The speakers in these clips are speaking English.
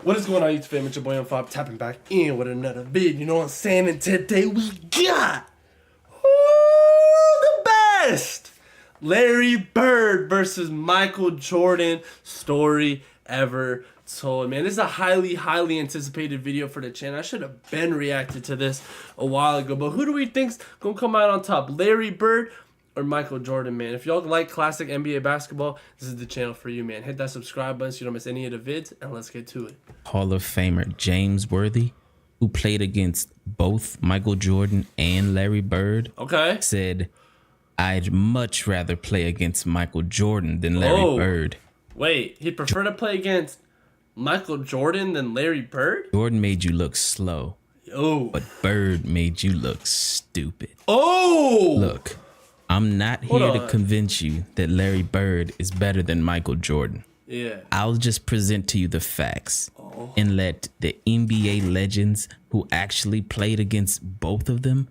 What is going on, YouTube fam? It's your boy on Fob, tapping back in with another vid. You know what I'm saying? And today we got the best Larry Bird versus Michael Jordan story ever told. Man, this is a highly anticipated video for the channel. I should have been reacted to this a while ago. But who do we think's gonna come out on top? Larry Bird or Michael Jordan, man? If y'all like classic NBA basketball, this is the channel for you, man. Hit that subscribe button so you don't miss any of the vids, and let's get to it. Hall of Famer James Worthy, who played against both Michael Jordan and Larry Bird, said, "I'd much rather play against Michael Jordan than Larry Bird." Wait, he'd prefer to play against Michael Jordan than Larry Bird? Jordan made you look slow, but Bird made you look stupid. Look, I'm not here to convince you that Larry Bird is better than Michael Jordan. I'll just present to you the facts and let the NBA legends who actually played against both of them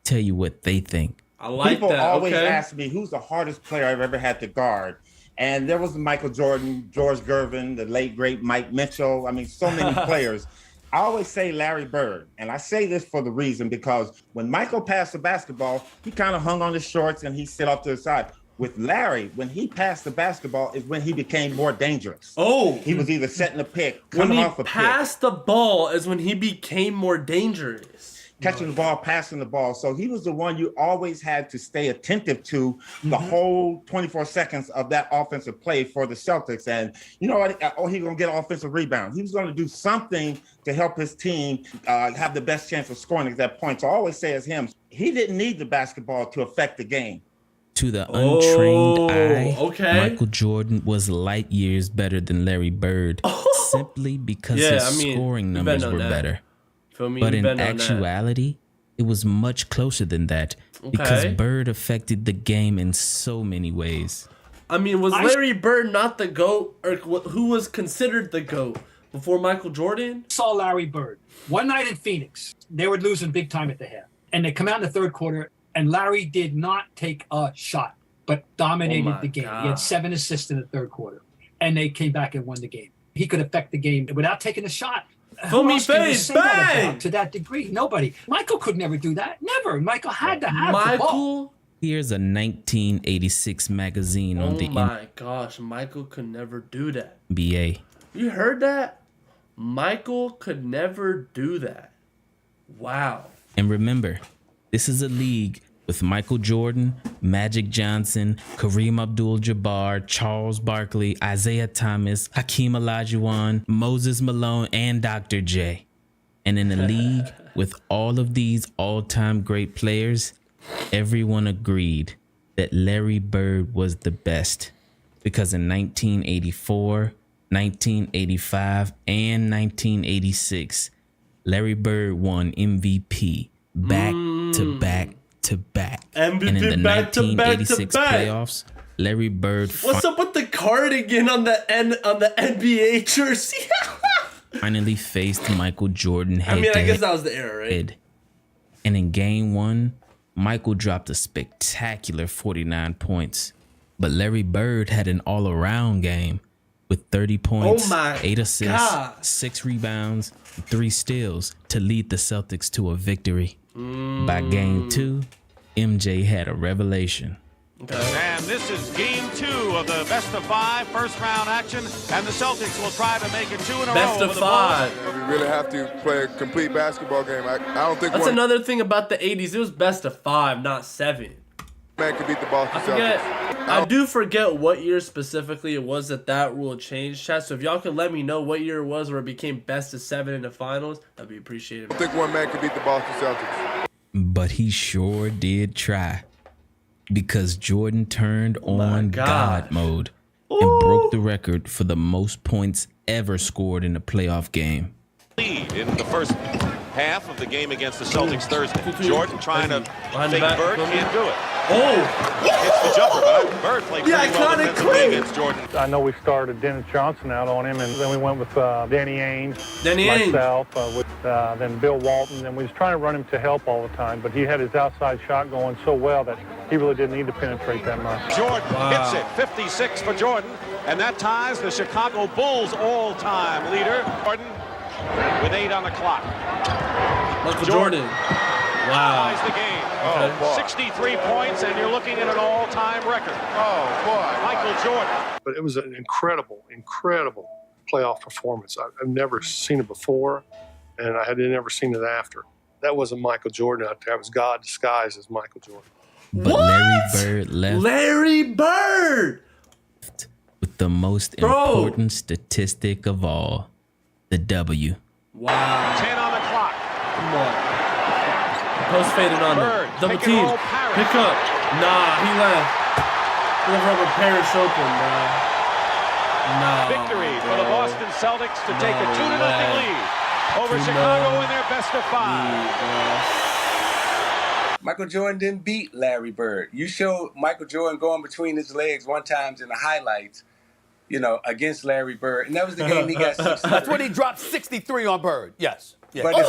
tell you what they think. I like People that. always ask me who's the hardest player I've ever had to guard. And there was Michael Jordan, George Gervin, the late, great Mike Mitchell. I mean, so many players. I always say Larry Bird, and I say this for the reason because when Michael passed the basketball, he kind of hung on his shorts and he sit off to the side. With Larry, when he passed the basketball is when he became more dangerous. He was either setting a pick, coming off a pick. When he passed the ball is when he became more dangerous. Catching the ball, passing the ball. So he was the one you always had to stay attentive to the whole 24 seconds of that offensive play for the Celtics. And you know what? Oh, he's going to get offensive rebound. He was going to do something to help his team have the best chance of scoring at that point. So I always say as him, he didn't need the basketball to affect the game. To the untrained eye, Michael Jordan was light years better than Larry Bird simply because his scoring numbers were better. But in actuality, it was much closer than that because Bird affected the game in so many ways. I mean, was Larry Bird not the GOAT, or who was considered the GOAT before Michael Jordan? Saw Larry Bird one night in Phoenix. They were losing big time at the half, and they come out in the third quarter, and Larry did not take a shot, but dominated the game. He had 7 assists in the third quarter, and they came back and won the game. He could affect the game without taking a shot. Who else can you say that to that degree? Nobody. Michael could never do that. Never. Michael had to have the ball. Here's a 1986 magazine on the Oh my gosh, Michael could never do that. NBA. You heard that? Michael could never do that. Wow. And remember, this is a league with Michael Jordan, Magic Johnson, Kareem Abdul-Jabbar, Charles Barkley, Isaiah Thomas, Hakeem Olajuwon, Moses Malone, and Dr. J. And in a league with all of these all-time great players, everyone agreed that Larry Bird was the best because in 1984, 1985, and 1986, Larry Bird won MVP back to back. And in the 1986 playoffs, Larry Bird. What's up with the cardigan on the NBA jersey? finally faced Michael Jordan head to head. I guess that was the era, right? And in game 1, Michael dropped a spectacular 49 points, but Larry Bird had an all-around game with 30 points, 8 assists, 6 rebounds, 3 steals to lead the Celtics to a victory. By game 2, MJ had a revelation. And this is game 2 of the best-of-5 first-round action, and the Celtics will try to make it 2 in a row. Best of 5. We really have to play a complete basketball game. I don't think that's another thing about the 80s. It was best of 5, not 7. Man could beat the Boston Celtics. I do forget what year specifically it was that rule changed, chat. So if y'all could let me know what year it was where it became best of 7 in the finals, that'd be appreciated. I think one man could beat the Boston Celtics. But he sure did try, because Jordan turned on God mode and broke the record for the most points ever scored in a playoff game. Lead in the first half of the game against the Celtics Thursday. Jordan trying to fake Bird, can't do it. Hits the jumper, but Bird played pretty well defensively against Jordan. I know we started Dennis Johnson out on him, and then we went with Danny Ainge, myself, then Bill Walton, and we was trying to run him to help all the time, but he had his outside shot going so well that he really didn't need to penetrate that much. Jordan hits it, 56 for Jordan, And that ties the Chicago Bulls all-time leader, Jordan, with 8 on the clock. Michael Jordan. Wow. Ties the game. Okay. 63 points, and you're looking at an all-time record. Oh, boy. Michael Jordan. But it was an incredible playoff performance. I've never seen it before, and I had never seen it after. That wasn't Michael Jordan out there. It was God disguised as Michael Jordan. But What? Larry Bird left Larry Bird with the most important statistic of all, the W. Wow. 10 on the clock. Come on. Post faded on Bird, him. Double pick and team. roll, Parrish. Pick up. Nah, he left. He left Robert Parrish open, bro. Nah. Victory for the Boston Celtics to take a 2-0 lead over 2-0 Chicago in their best of 5. Michael Jordan didn't beat Larry Bird. You showed Michael Jordan going between his legs one time in the highlights, against Larry Bird. And that was the game he got 63. That's when he dropped 63 on Bird. Yes. But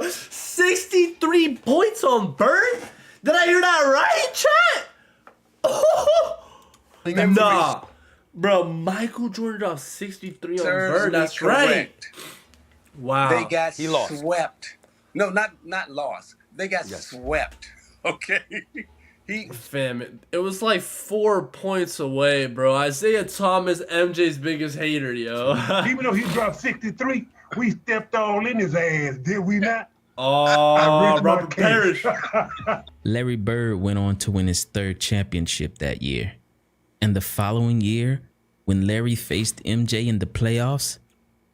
63 points on Bird? Did I hear that right, chat? Nah. Bro, Michael Jordan dropped 63 on Bird. That's right. Wow. They got swept. No, not lost. They got swept. Okay. Fam, it was like 4 points away, bro. Isaiah Thomas, MJ's biggest hater, yo. Even though he dropped 63, we stepped all in his ass, did we not? Oh, Robert Parrish. Larry Bird went on to win his 3rd championship that year. And the following year, when Larry faced MJ in the playoffs,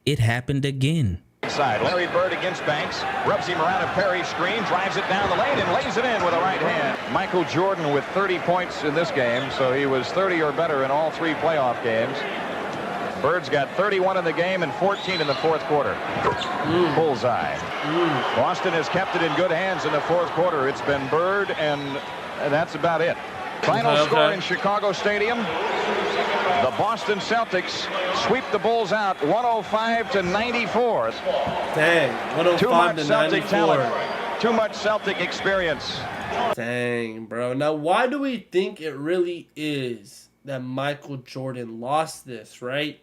it happened again. Side. Larry Bird against Banks, rubs him around a Perry screen, drives it down the lane, and lays it in with a right hand. Michael Jordan with 30 points in this game, so he was 30 or better in all 3 playoff games. Bird's got 31 in the game and 14 in the 4th quarter. Bullseye. Boston has kept it in good hands in the 4th quarter. It's been Bird, and that's about it. Final score in Chicago Stadium. The Boston Celtics sweep the Bulls out 105-94. Dang, 105 to 94. Celtic talent, too much Celtic experience. Dang, bro. Now, why do we think it really is that Michael Jordan lost this, right?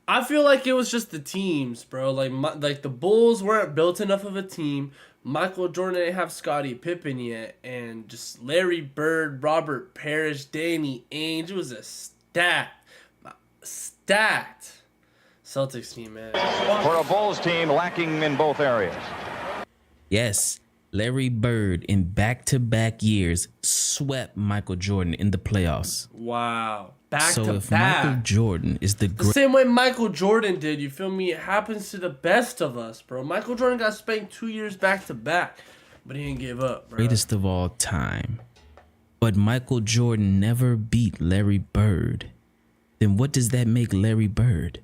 I feel like it was just the teams, bro. Like the Bulls weren't built enough of a team. Michael Jordan didn't have Scottie Pippen yet, and just Larry Bird, Robert Parrish, Danny Ainge. It was a stacked Celtics team, man. For a Bulls team lacking in both areas. Yes, Larry Bird in back-to-back years swept Michael Jordan in the playoffs. Wow. Back so to if back. Michael Jordan is the same way Michael Jordan did, you feel me? It happens to the best of us, bro. Michael Jordan got spanked 2 years back to back, but he didn't give up, bro. Greatest of all time. But Michael Jordan never beat Larry Bird. Then what does that make Larry Bird?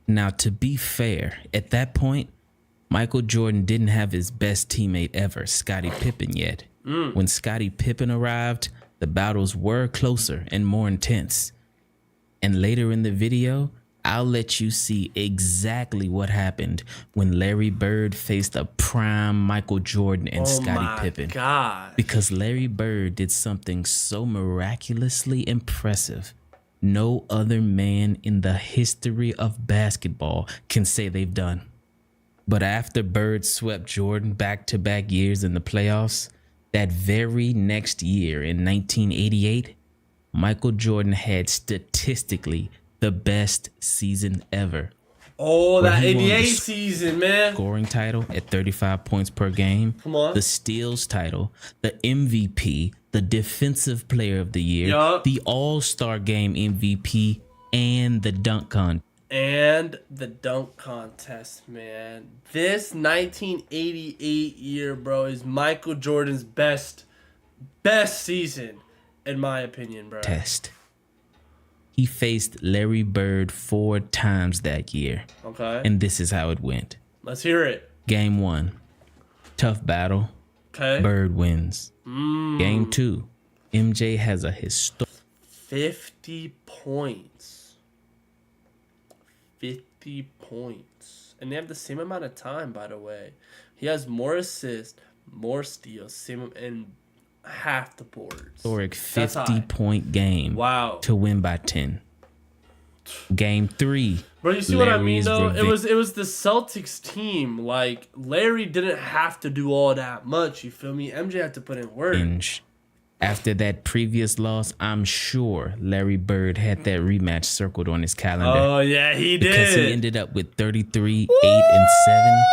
Now, to be fair, at that point, Michael Jordan didn't have his best teammate ever, Scottie Pippen, yet. When Scottie Pippen arrived, the battles were closer and more intense. And later in the video, I'll let you see exactly what happened when Larry Bird faced a prime Michael Jordan and Scottie Pippen. God. Because Larry Bird did something so miraculously impressive. No other man in the history of basketball can say they've done. But after Bird swept Jordan back-to-back years in the playoffs, that very next year in 1988, Michael Jordan had statistically the best season ever. Oh, that 88 season, man. Scoring title at 35 points per game. Come on. The steals title, the MVP, the defensive player of the year, the All-Star game MVP, and the dunk contest. And the dunk contest, man. This 1988 year, bro, is Michael Jordan's best season, in my opinion, bro. He faced Larry Bird 4 times that year. Okay. And this is how it went. Let's hear it. Game 1, tough battle. Okay. Bird wins. Game 2, MJ has a historic 50 points. 50 points. And they have the same amount of time, by the way. He has more assists, more steals, and half the boards. Historic That's high. 50-point game. Wow. To win by 10. Game 3. Bro, you see what I mean Larry's though? revenge. It was the Celtics team. Like Larry didn't have to do all that much. You feel me? MJ had to put in work. After that previous loss, I'm sure Larry Bird had that rematch circled on his calendar. Oh yeah, he did. Because he ended up with 33, 8, and 7,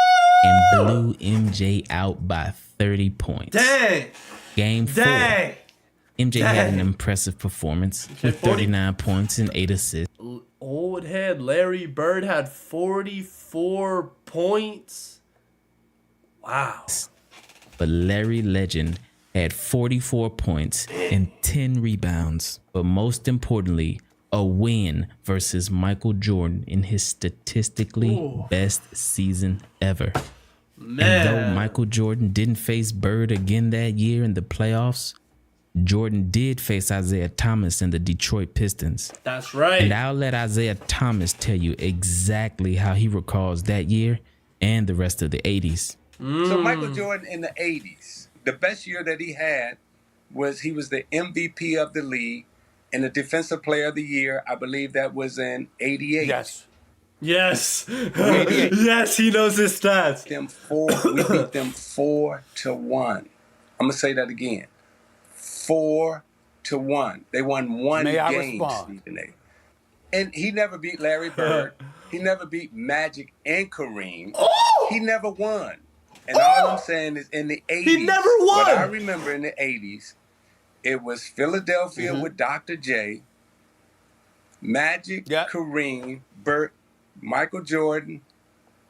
and blew MJ out by 30 points. Dang. Game 4. Dang. MJ had an impressive performance with 39 points and 8 assists. Old head Larry Bird had 44 points. Wow. But Larry Legend had 44 points and 10 rebounds. But most importantly, a win versus Michael Jordan in his statistically best season ever. Man. And though Michael Jordan didn't face Bird again that year in the playoffs, Jordan did face Isaiah Thomas and the Detroit Pistons. That's right. And I'll let Isaiah Thomas tell you exactly how he recalls that year and the rest of the 80s. So Michael Jordan in the 80s, the best year that he had was he was the MVP of the league and the defensive player of the year. I believe that was in 88. Yes. Yes, he knows his stats. We beat them 4-1. I'm going to say that again. 4-1. They won one May I game, respond? Stephen A. And he never beat Larry Bird. He never beat Magic and Kareem. He never won. And all I'm saying is in the 80s, he never won. What I remember in the 80s, it was Philadelphia with Dr. J, Magic, Kareem, Bird, Michael Jordan.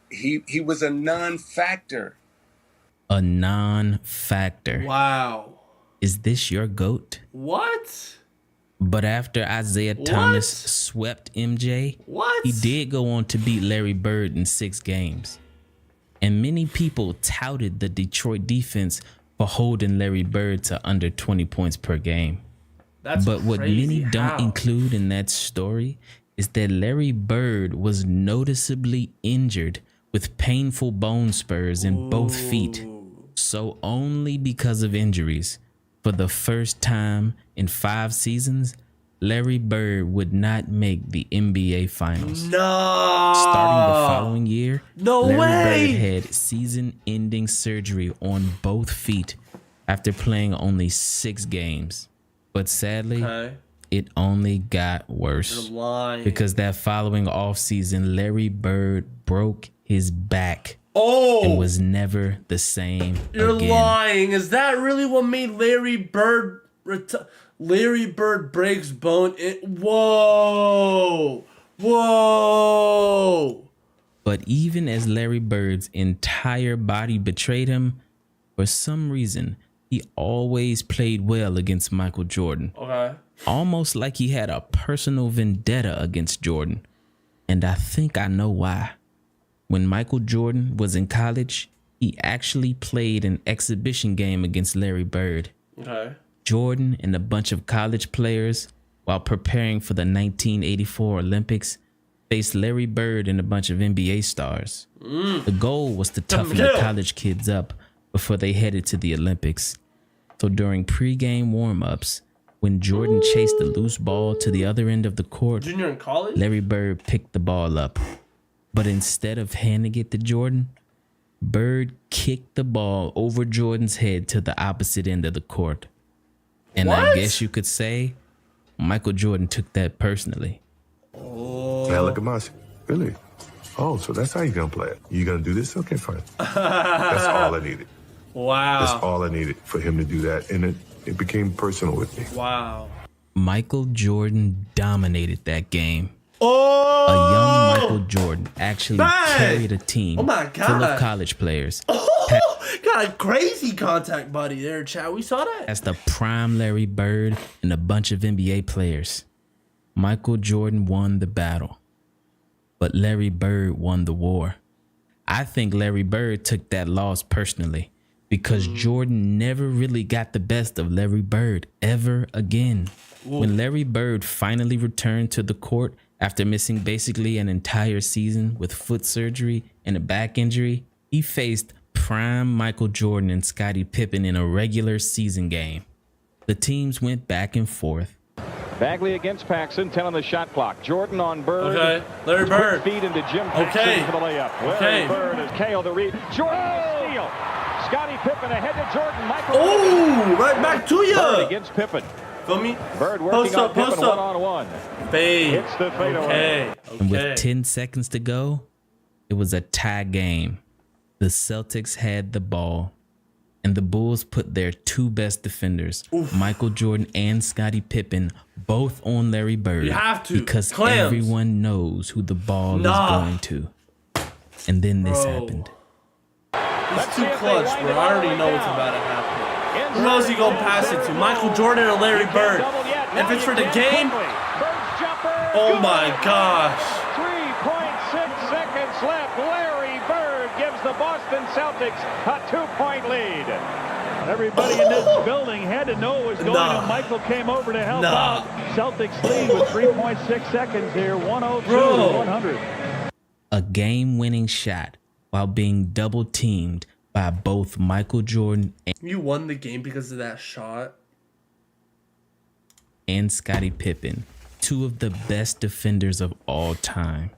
He was a non-factor. A non-factor. Wow. Is this your GOAT? What? But after Isaiah Thomas swept MJ, he did go on to beat Larry Bird in 6 games. And many people touted the Detroit defense for holding Larry Bird to under 20 points per game. But what many don't include in that story is that Larry Bird was noticeably injured with painful bone spurs in both feet. So only because of injuries, for the first time in 5 seasons, Larry Bird would not make the NBA Finals. No. Starting the following year, Larry way. Bird had season-ending surgery on both feet after playing only 6 games. But sadly, it only got worse. You're lying. Because that following offseason, Larry Bird broke his back. Oh! And was never the same You're again. lying. Is that really what made Larry Bird Larry Bird breaks bone? Whoa! Whoa! But even as Larry Bird's entire body betrayed him, for some reason, he always played well against Michael Jordan. Okay. Almost like he had a personal vendetta against Jordan. And I think I know why. When Michael Jordan was in college, he actually played an exhibition game against Larry Bird. Okay. Jordan and a bunch of college players, while preparing for the 1984 Olympics, faced Larry Bird and a bunch of NBA stars. The goal was to toughen the college kids up before they headed to the Olympics. So during pregame warm-ups, when Jordan chased the loose ball to the other end of the court, Junior in college? Larry Bird picked the ball up. But instead of handing it to Jordan, Bird kicked the ball over Jordan's head to the opposite end of the court. And I guess you could say Michael Jordan took that personally. Now look at Mosh. Really? Oh, so that's how you're going to play it. You going to do this? Okay, fine. That's all I needed. Wow. That's all I needed for him to do that. And it became personal with me. Wow. Michael Jordan dominated that game. Oh! A young Michael Jordan actually carried a team full of college players. Got a crazy contact buddy there, Chad. We saw that. That's the prime Larry Bird and a bunch of NBA players. Michael Jordan won the battle, but Larry Bird won the war. I think Larry Bird took that loss personally because Jordan never really got the best of Larry Bird ever again. When Larry Bird finally returned to the court after missing basically an entire season with foot surgery and a back injury, he faced prime Michael Jordan and Scottie Pippen in a regular season game. The teams went back and forth. Bagley against Paxson, 10 on the shot clock. Jordan on Bird. Okay, Larry Bird. Feed into Jim Paxson for the layup. Larry Bird is Kale the read. Jordan steal. Scottie Pippen ahead to Jordan. Michael. Oh, right back to you. Bird against Pippen. Feel me? Bird working on Pippen one-on-one. Fade. It's the fadeaway. And with 10 seconds to go, it was a tie game. The Celtics had the ball, and the Bulls put their two best defenders, Michael Jordan and Scottie Pippen, both on Larry Bird. You have to. Because Clams. everyone knows who the ball is going to. And then this happened. It's too clutch, bro. I already know what's about to happen. Who knows he gonna pass it to? Michael Jordan or Larry Bird? If it's for the game, oh my gosh. 3.6 seconds left. Larry Bird gives the Boston Celtics a 2-point lead. Everybody in this building had to know it was going on. Michael came over to help out. Celtics lead with 3.6 seconds here, 102-100. A game-winning shot while being double-teamed by both Michael Jordan You won the game because of that shot. and Scottie Pippen, two of the best defenders of all time.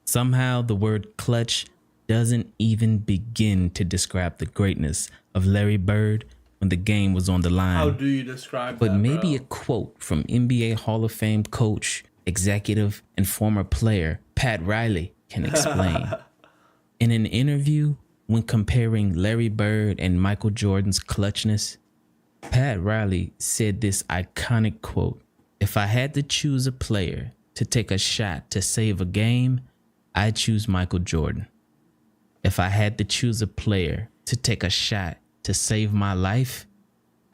Somehow the word clutch doesn't even begin to describe the greatness of Larry Bird when the game was on the line. How do you describe But that, maybe bro? a quote from NBA Hall of Fame coach, executive, and former player Pat Riley can explain. In an interview, when comparing Larry Bird and Michael Jordan's clutchness, Pat Riley said this iconic quote: "If I had to choose a player to take a shot to save a game, I'd choose Michael Jordan. If I had to choose a player to take a shot to save my life,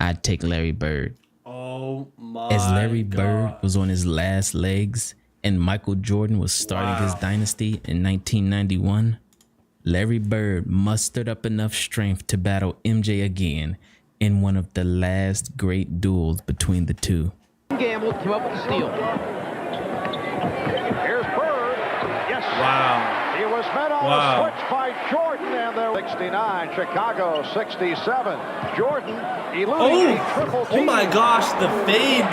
I'd take Larry Bird." Oh my As Larry God. Bird was on his last legs and Michael Jordan was starting his dynasty in 1991, Larry Bird mustered up enough strength to battle MJ again in one of the last great duels between the two. Gamble came up with the steal. Here's Bird. Yes. Wow. He was met on Wow. a switch by Jordan, and there 69, Chicago 67. Jordan eluding a triple team. Oh my gosh, the fade.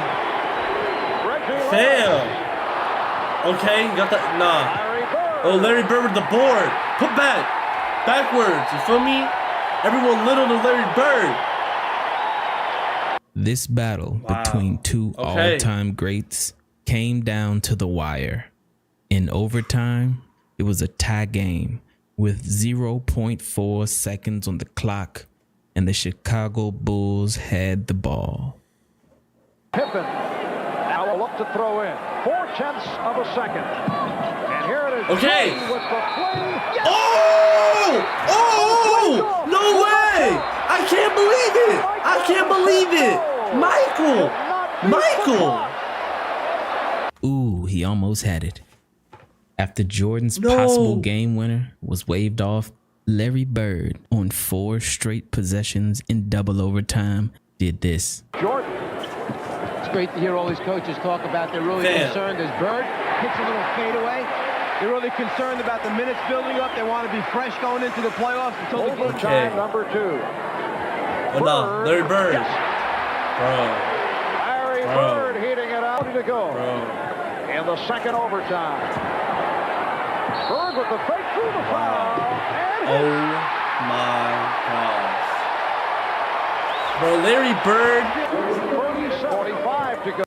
Fail. Okay, you got that. Nah. Oh, Larry Bird with the board. Put back. Backwards. You feel me? Everyone little to Larry Bird. This battle between two all-time greats came down to the wire. In overtime, it was a tie game with 0.4 seconds on the clock, and the Chicago Bulls had the ball. Pippen now will look to throw in. 0.4 of a second. And here it is. Okay. Jordan with the fling. Yes! Oh! Oh! No way! I can't believe it! I can't believe it! Michael! Michael! Ooh, he almost had it. After Jordan's possible game winner was waved off, Larry Bird, on 4 straight possessions in double overtime, did this. Jordan. It's great to hear all these coaches talk about they're really concerned as Bird hits a little fadeaway. They're really concerned about the minutes building up. They want to be fresh going into the playoffs until the game. Overtime number 2. Oh no, Larry Bird. Bro. Larry Bird heating it out. Ready to go. In the second overtime. Bird with the fake through the foul. And Oh my gosh. Bro, Larry Bird. 45 to go.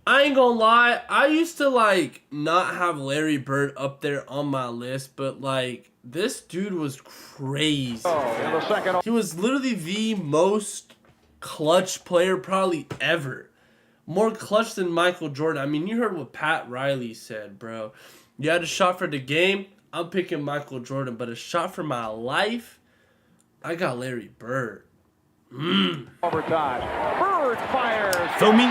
I ain't gonna lie, I used to like not have Larry Bird up there on my list, but like this dude was crazy. In the second. He was literally the most clutch player probably ever. More clutch than Michael Jordan. I mean, you heard what Pat Riley said, bro. You had a shot for the game, I'm picking Michael Jordan, but a shot for my life, I got Larry Bird. Overtime. Bird fires. Feel me?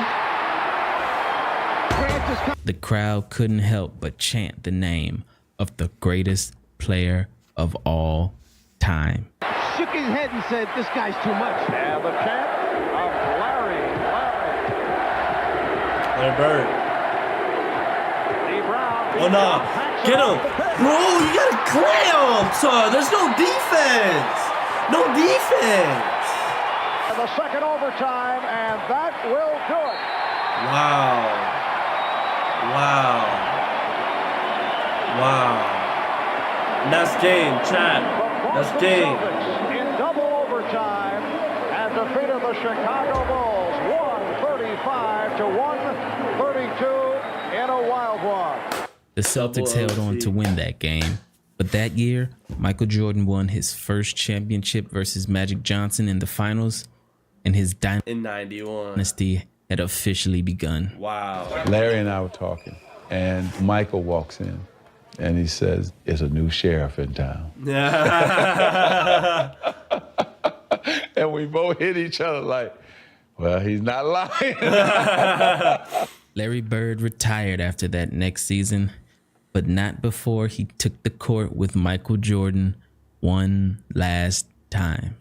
The crowd couldn't help but chant the name of the greatest player of all time. Shook his head and said, "This guy's too much." And the chant of Larry Bird. Lee Brown. Oh no, get him. Bro, you gotta clamp, son. There's no defense. No defense. The second overtime, and that will do it. Wow. Wow. Wow. And that's game, chat. That's game. In double overtime and defeated the Chicago Bulls 135 to 132 in a wild one. The Celtics held on to win that game. But that year, Michael Jordan won his first championship versus Magic Johnson in the finals, and his in 91 dynasty had officially begun. Wow. Larry and I were talking, and Michael walks in, and he says, "There's a new sheriff in town." And we both hit each other like, well, he's not lying. Larry Bird retired after that next season, but not before he took the court with Michael Jordan one last time.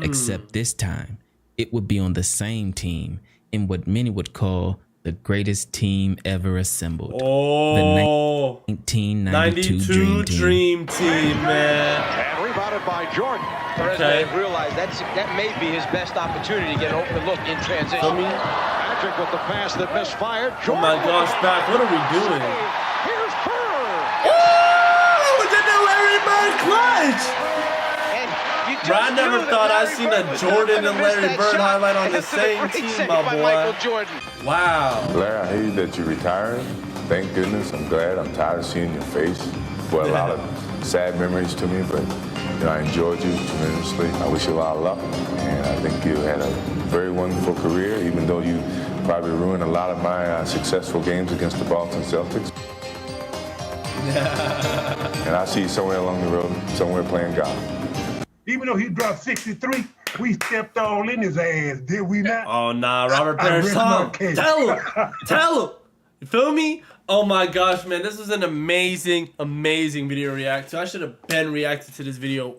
Except this time, it would be on the same team in what many would call the greatest team ever assembled. The 1992 Dream Team, man. And rebounded by Jordan. Perez may have realized that may be his best opportunity to get an open look in transition. Patrick with the pass that misfired. Jordan, oh my gosh, back. What are we doing? Here's Bird. Oh, did the Larry Bird clutch? Bro, I never thought I'd seen a Jordan and Larry Bird highlight on the same team, my boy. Wow. Larry, I hear that you're retiring. Thank goodness. I'm glad. I'm tired of seeing your face. Well, a lot of sad memories to me, but I enjoyed you tremendously. I wish you a lot of luck, and I think you had a very wonderful career, even though you probably ruined a lot of my successful games against the Boston Celtics. And I'll see you somewhere along the road, somewhere playing golf. Even though he dropped 63, we stepped all in his ass, did we not? Oh, nah, Robert Parrish. Tell him. Tell him. You feel me? Oh, my gosh, man. This was an amazing, amazing video to react to. I should have been reacted to this video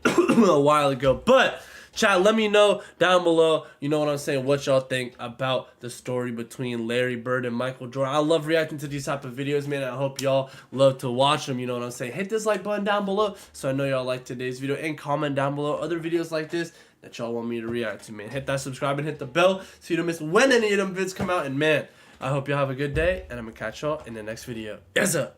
a while ago. But, chat, let me know down below, you know what I'm saying, what y'all think about the story between Larry Bird and Michael Jordan. I love reacting to these type of videos, man. I hope y'all love to watch them, you know what I'm saying. Hit this like button down below so I know y'all like today's video, and comment down below other videos like this that y'all want me to react to, man. Hit that subscribe and hit the bell so you don't miss when any of them vids come out. And, man, I hope y'all have a good day, and I'm going to catch y'all in the next video. Yes, sir.